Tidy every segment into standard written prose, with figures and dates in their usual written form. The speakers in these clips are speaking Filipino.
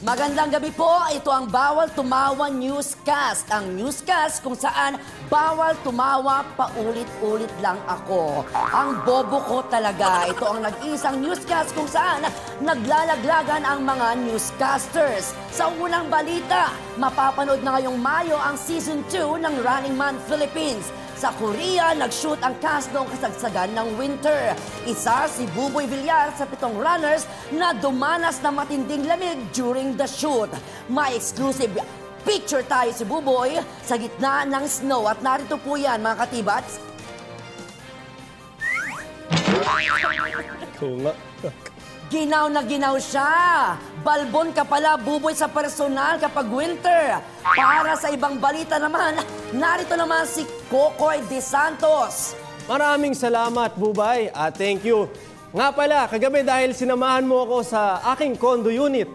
Magandang gabi po. Ito ang Bawal Tumawa Newscast. Ang newscast kung saan bawal tumawa, paulit-ulit lang ako. Ang bobo ko talaga. Ito ang nag-iisang newscast kung saan naglalaglagan ang mga newscasters. Sa unang balita, mapapanood na ngayong Mayo ang Season 2 ng Running Man Philippines. Sa Korea, nag-shoot ang cast noong kasagsagan ng winter. Isa si Buboy Villar sa 7 runners na dumanas ng matinding lamig during the shoot. May exclusive picture tayo si Buboy sa gitna ng snow. At narito po yan, mga katibats. Ginaw na ginaw siya. Balbon ka pala, Buboy, sa personal kapag winter. Para sa ibang balita naman, narito naman si Kokoy De Santos. Maraming salamat, Bubay. Thank you. Nga pala, kagabi dahil sinamahan mo ako sa aking condo unit.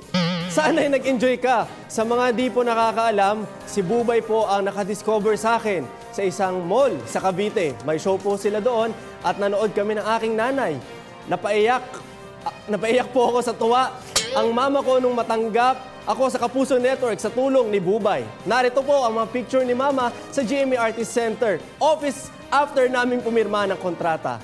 Sana'y nag-enjoy ka. Sa mga di po nakakaalam, si Bubay po ang nakadiscover sa akin sa isang mall sa Cavite. May show po sila doon at nanood kami ng aking nanay. Napaiyak po ako sa tuwa. Ang mama ko nung matanggap ako sa Kapuso Network sa tulong ni Bubay. Narito po ang mga picture ni Mama sa GMA Artist Center, office after naming pumirma ng kontrata.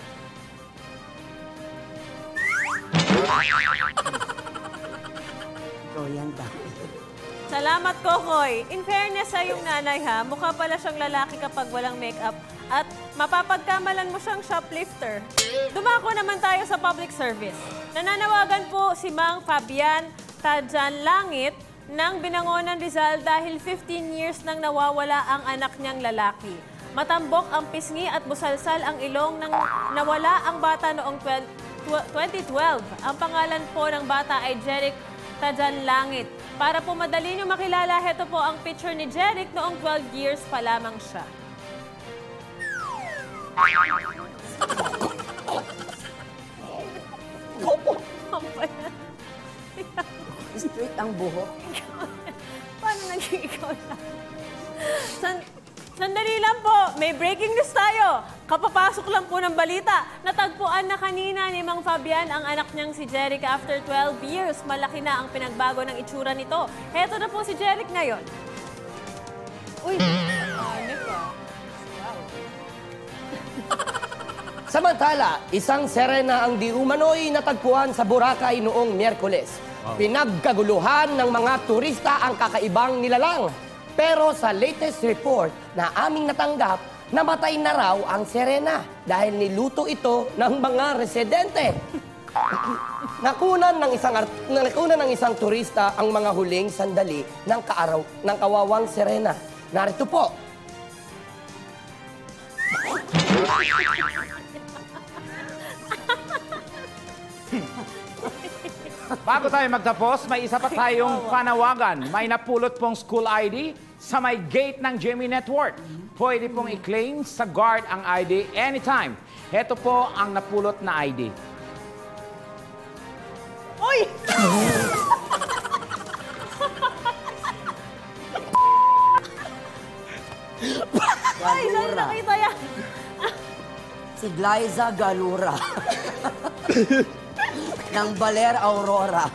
Salamat, Kokoy. In fairness sa iyong nanay, ha, mukha pala siyang lalaki kapag walang makeup at mapapagkamalan mo siyang shoplifter. Dumako naman tayo sa public service. Nananawagan po si Mang Fabian Tadjan Langit ng Binangonan Rizal dahil 15 years nang nawawala ang anak niyang lalaki. Matambok ang pisngi at busalsal ang ilong nang nawala ang bata noong 2012. Ang pangalan po ng bata ay Jeric Tadjan Langit. Para po madali niyo makilala, heto po ang picture ni Jeric noong 12 years pa lamang siya. Straight ang buhok. Paano naging ikaw lang? Sandali lang po, may breaking news tayo. Kapapasok lang po ng balita. Natagpuan na kanina ni Mang Fabian ang anak niyang si Jeric after 12 years. Malaki na ang pinagbago ng itsura nito. Heto na po si Jeric ngayon. Uy, ano ka? Wow. Samantala, isang Serena ang di umano'y natagpuan sa Boracay noong Miyerkules. Pinagkaguluhan ng mga turista ang kakaibang nilalang. Pero sa latest report na aming natanggap, namatay na raw ang Serena dahil niluto ito ng mga residente. Nakunan ng isang turista ang mga huling sandali ng kawawang Serena. Narito po. Bago tayo magtapos, may isa pa tayong panawagan. May napulot pong school ID sa may gate ng GMA Network. Pwede pong i-claim sa guard ang ID anytime. Heto po ang napulot na ID. Uy! Ay, saan nakita yan? Si Glyza Galura. ng Baler Aurora.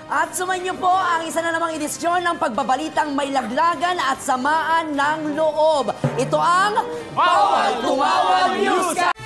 At sumainyo po ang isa na namang edisyon ng pagbabalitang may laglagan at samaan ng loob. Ito ang Bawal Tumawa Newscast!